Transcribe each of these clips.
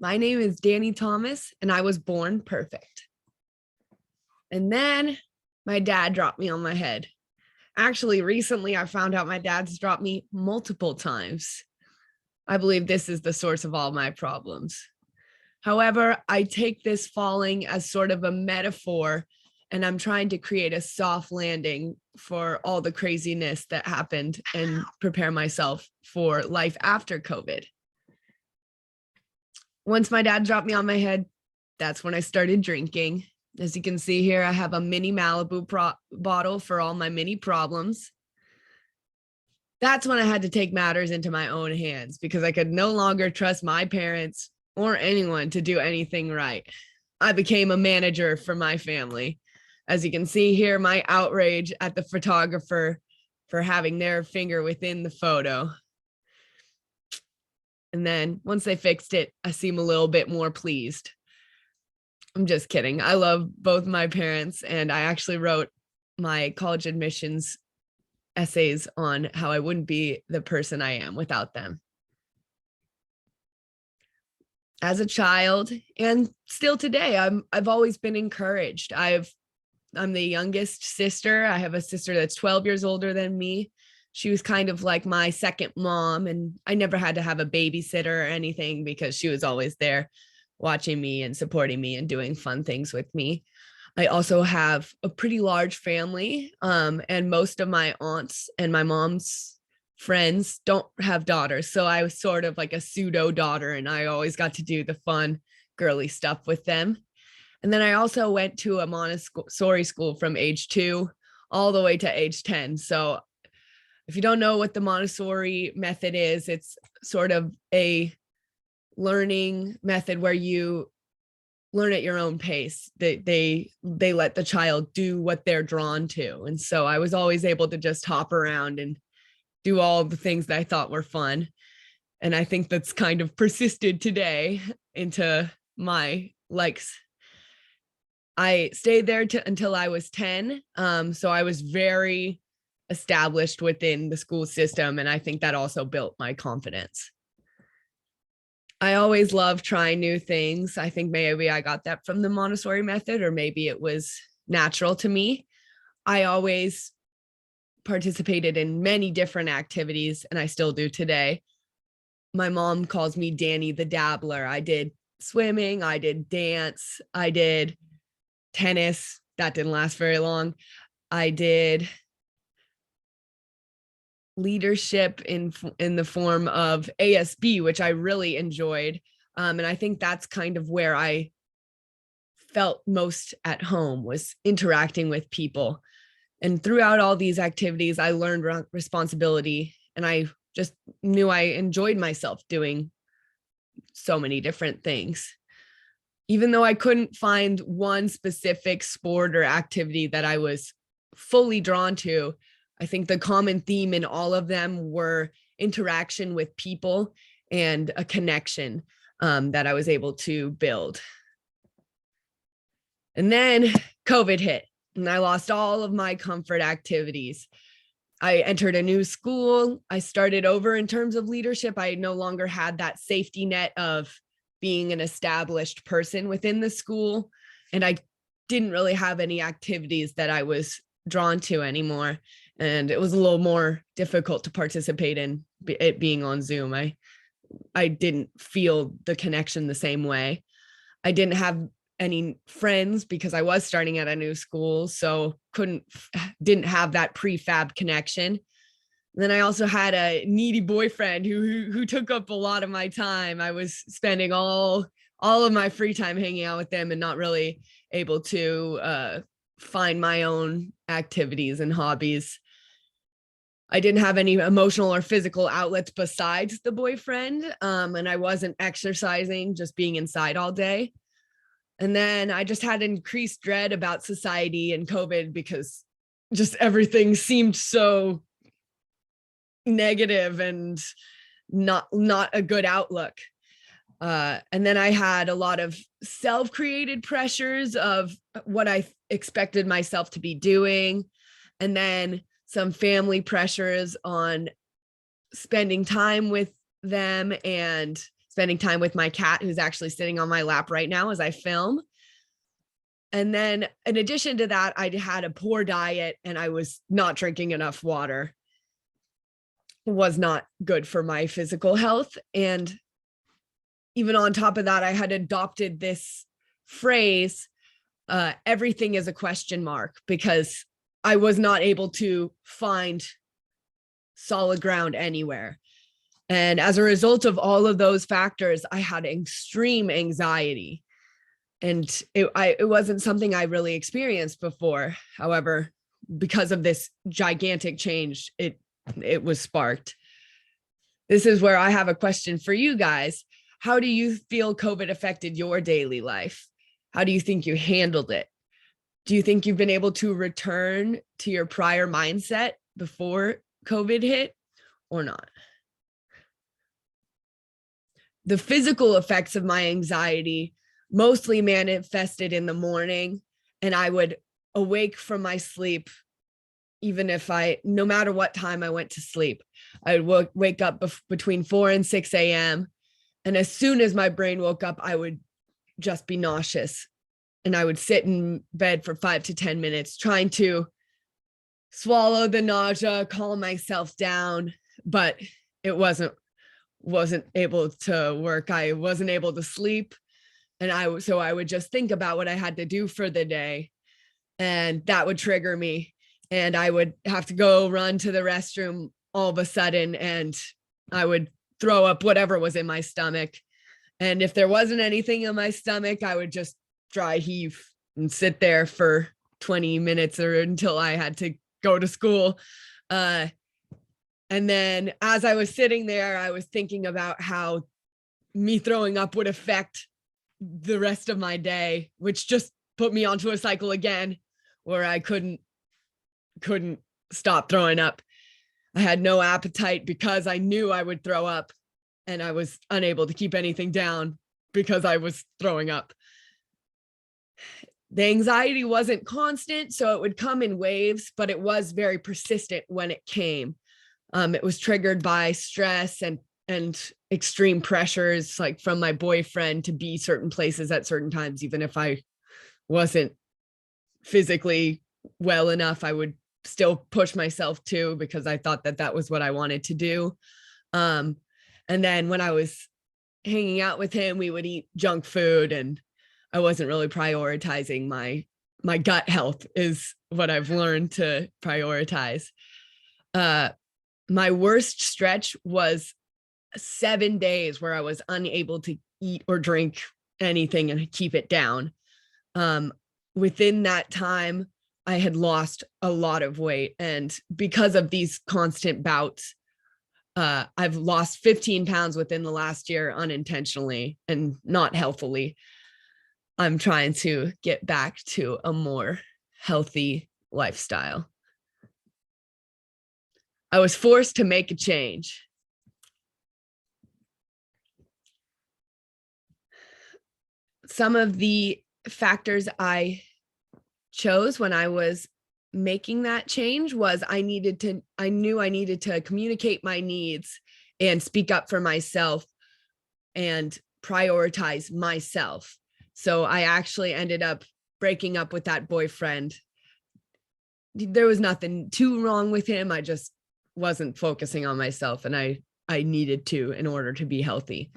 My name is Danie Thomas, and I was born perfect. And then my dad dropped me on my head. Actually, recently I found out my dad's dropped me multiple times. I believe this is the source of all my problems. However, I take this falling as sort of a metaphor, and I'm trying to create a soft landing for all the craziness that happened and prepare myself for life after COVID. Once my dad dropped me on my head, that's when I started drinking. As you can see here, I have a mini Malibu bottle for all my mini problems. That's when I had to take matters into my own hands because I could no longer trust my parents or anyone to do anything right. I became a manager for my family. As you can see here, my outrage at the photographer for having their finger within the photo. And then once they fixed it, I seem a little bit more pleased. I'm just kidding. I love both my parents, and I actually wrote my college admissions essays on how I wouldn't be the person I am without them. As a child, and still today, I've always been encouraged. I'm the youngest sister. I have a sister that's 12 years older than me. She was kind of like my second mom, and I never had to have a babysitter or anything because she was always there watching me and supporting me and doing fun things with me. I also have a pretty large family, and most of my aunts and my mom's friends don't have daughters. So I was sort of like a pseudo daughter, and I always got to do the fun, girly stuff with them. And then I also went to a Montessori school from age 2 all the way to age 10. So if you don't know what the Montessori method is, it's sort of a learning method where you learn at your own pace. They let the child do what they're drawn to. And so I was always able to just hop around and do all the things that I thought were fun. And I think that's kind of persisted today into my likes. I stayed there until I was 10. So I was very established within the school system. And I think that also built my confidence. I always love trying new things. I think maybe I got that from the Montessori method, or maybe it was natural to me. I always participated in many different activities, and I still do today. My mom calls me Danie the Dabbler. I did swimming, I did dance, I did tennis. That didn't last very long. I did leadership in the form of ASB, which I really enjoyed. And I think that's kind of where I felt most at home, was interacting with people. And throughout all these activities, I learned responsibility, and I just knew I enjoyed myself doing so many different things. Even though I couldn't find one specific sport or activity that I was fully drawn to, I think the common theme in all of them were interaction with people and a connection that I was able to build. And then COVID hit, and I lost all of my comfort activities. I entered a new school. I started over in terms of leadership. I no longer had that safety net of being an established person within the school. And I didn't really have any activities that I was drawn to anymore. And it was a little more difficult to participate in it being on Zoom. I didn't feel the connection the same way. I didn't have any friends because I was starting at a new school, so didn't have that prefab connection. And then I also had a needy boyfriend who took up a lot of my time. I was spending all of my free time hanging out with them and not really able to find my own activities and hobbies. I didn't have any emotional or physical outlets besides the boyfriend. And I wasn't exercising, just being inside all day. And then I just had increased dread about society and COVID because just everything seemed so negative and not a good outlook. And then I had a lot of self-created pressures of what I expected myself to be doing. And then some family pressures on spending time with them and spending time with my cat, who's actually sitting on my lap right now as I film. And then in addition to that, I had a poor diet and I was not drinking enough water. It was not good for my physical health. And even on top of that, I had adopted this phrase, everything is a question mark, because I was not able to find solid ground anywhere. And as a result of all of those factors, I had extreme anxiety. And it wasn't something I really experienced before. However, because of this gigantic change, it was sparked. This is where I have a question for you guys. How do you feel COVID affected your daily life? How do you think you handled it? Do you think you've been able to return to your prior mindset before COVID hit or not? The physical effects of my anxiety mostly manifested in the morning, and I would awake from my sleep, even if no matter what time I went to sleep, I would wake up between 4 and 6 a.m. And as soon as my brain woke up, I would just be nauseous. And I would sit in bed for 5 to 10 minutes trying to swallow the nausea, calm myself down, but it wasn't able to work. I wasn't able to sleep. And so I would just think about what I had to do for the day, and that would trigger me. And I would have to go run to the restroom all of a sudden, and I would throw up whatever was in my stomach. And if there wasn't anything in my stomach, I would just dry heave and sit there for 20 minutes or until I had to go to school. And then as I was sitting there, I was thinking about how me throwing up would affect the rest of my day, which just put me onto a cycle again where I couldn't stop throwing up. I had no appetite because I knew I would throw up, and I was unable to keep anything down because I was throwing up. The anxiety wasn't constant, so it would come in waves, but it was very persistent when it came. It was triggered by stress and extreme pressures, like from my boyfriend to be certain places at certain times. Even if I wasn't physically well enough, I would still push myself to, because I thought that was what I wanted to do. And then when I was hanging out with him, we would eat junk food, and I wasn't really prioritizing my gut health is what I've learned to prioritize. My worst stretch was 7 days where I was unable to eat or drink anything and keep it down. Within that time, I had lost a lot of weight. And because of these constant bouts, I've lost 15 pounds within the last year unintentionally and not healthily. I'm trying to get back to a more healthy lifestyle. I was forced to make a change. Some of the factors I chose when I was making that change was I knew I needed to communicate my needs and speak up for myself and prioritize myself. So I actually ended up breaking up with that boyfriend. There was nothing too wrong with him. I just wasn't focusing on myself, and I needed to in order to be healthy.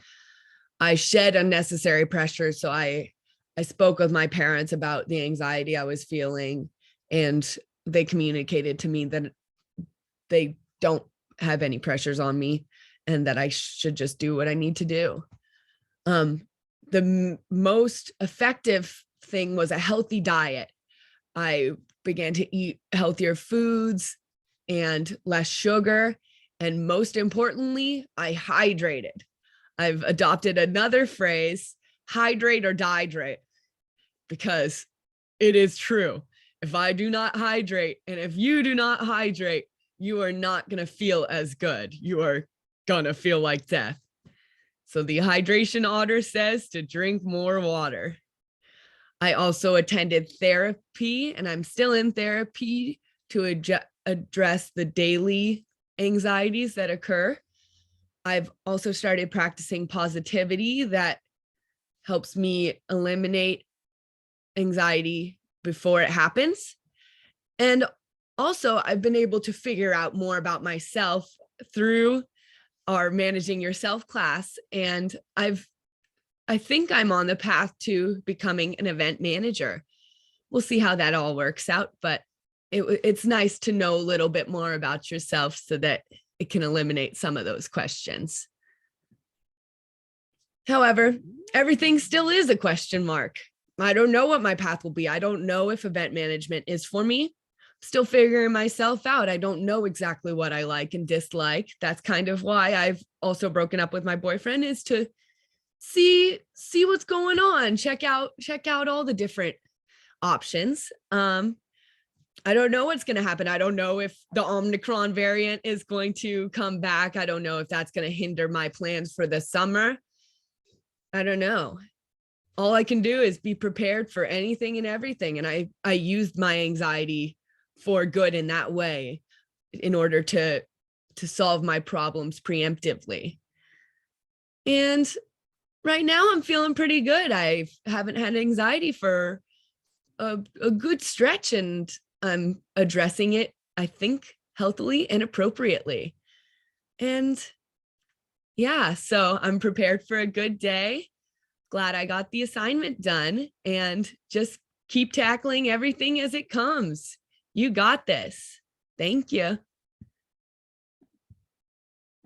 I shed unnecessary pressure. So I spoke with my parents about the anxiety I was feeling, and they communicated to me that they don't have any pressures on me and that I should just do what I need to do. The most effective thing was a healthy diet. I began to eat healthier foods and less sugar. And most importantly, I hydrated. I've adopted another phrase, hydrate or dihydrate, because it is true. If I do not hydrate, and if you do not hydrate, you are not going to feel as good. You are going to feel like death. So the hydration order says to drink more water. I also attended therapy, and I'm still in therapy to address the daily anxieties that occur. I've also started practicing positivity that helps me eliminate anxiety before it happens. And also, I've been able to figure out more about myself through our managing yourself class. And I think I'm on the path to becoming an event manager. We'll see how that all works out, but it's nice to know a little bit more about yourself so that it can eliminate some of those questions. However, everything still is a question mark. I don't know what my path will be. I don't know if event management is for me. Still figuring myself out. I don't know exactly what I like and dislike. That's kind of why I've also broken up with my boyfriend, is to see what's going on, check out all the different options. I don't know what's going to happen. I don't know if the Omicron variant is going to come back. I don't know if that's going to hinder my plans for the summer. I don't know. All I can do is be prepared for anything and everything. And I used my anxiety for good in that way in order to solve my problems preemptively. And right now I'm feeling pretty good. I haven't had anxiety for a good stretch, and I'm addressing it, I think, healthily and appropriately. And yeah, so I'm prepared for a good day. Glad I got the assignment done, and just keep tackling everything as it comes. You got this. Thank you.